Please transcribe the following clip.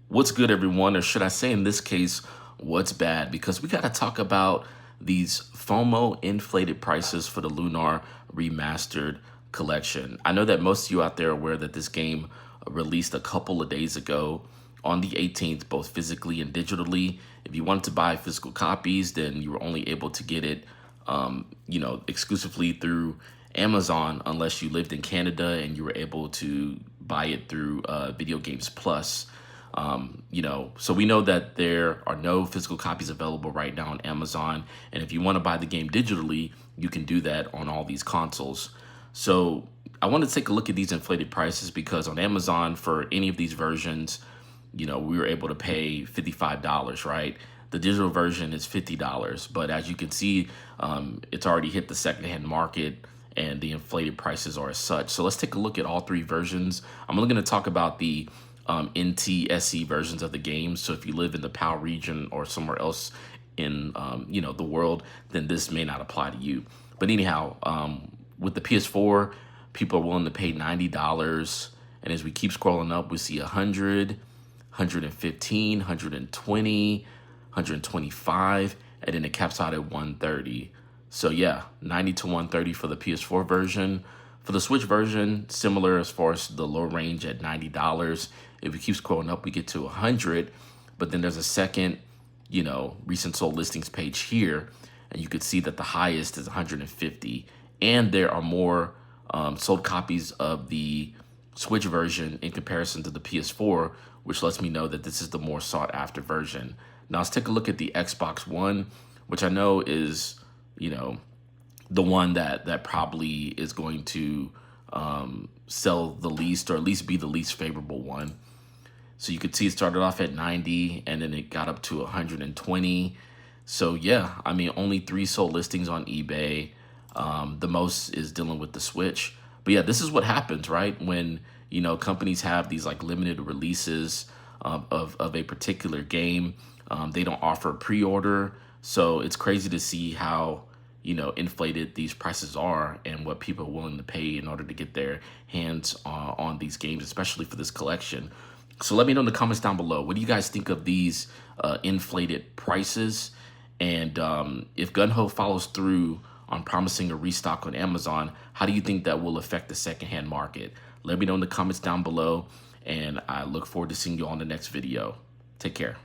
What's good, everyone? Or should I say, in this case, what's bad? Because we got to talk about these FOMO inflated prices for the Lunar Remastered collection. I know that most of you out there are aware that this game released a couple of days ago on the 18th, both physically and digitally. If you wanted to buy physical copies, then you were only able to get it, exclusively through Amazon, unless you lived in Canada and you were able to buy it through Video Games Plus. So we know that there are no physical copies available right now on Amazon. And if you want to buy the game digitally, you can do that on all these consoles. So I want to take a look at these inflated prices because on Amazon, for any of these versions, we were able to pay $55, right? The digital version is $50, but as you can see, it's already hit the secondhand market and the inflated prices are as such. So let's take a look at all three versions. I'm only going to talk about the NTSC versions of the game. So if you live in the PAL region or somewhere else in the world, then this may not apply to you. But anyhow, with the PS4, people are willing to pay $90, and as we keep scrolling up, we see 100, 115, 120, 125, and then it caps out at 130. So yeah, 90 to 130 for the PS4 version. For the Switch version, similar as far as the low range at $90. If we keep scrolling up, we get to 100, but then there's a second, recent sold listings page here, and you could see that the highest is 150. And there are more sold copies of the Switch version in comparison to the PS4, which lets me know that this is the more sought after version. Now let's take a look at the Xbox One, which I know is, the one that probably is going to sell the least, or at least be the least favorable one. So you could see it started off at 90 and then it got up to 120. So yeah, I mean, only 3 sold listings on eBay. The most is dealing with the Switch. But yeah, this is what happens, right? When, companies have these like limited releases of a particular game. They don't offer pre-order. So it's crazy to see how, inflated these prices are and what people are willing to pay in order to get their hands on these games, especially for this collection. So let me know in the comments down below. What do you guys think of these inflated prices? And if Gunho follows through on promising a restock on Amazon, how do you think that will affect the secondhand market? Let me know in the comments down below, and I look forward to seeing you on the next video. Take care.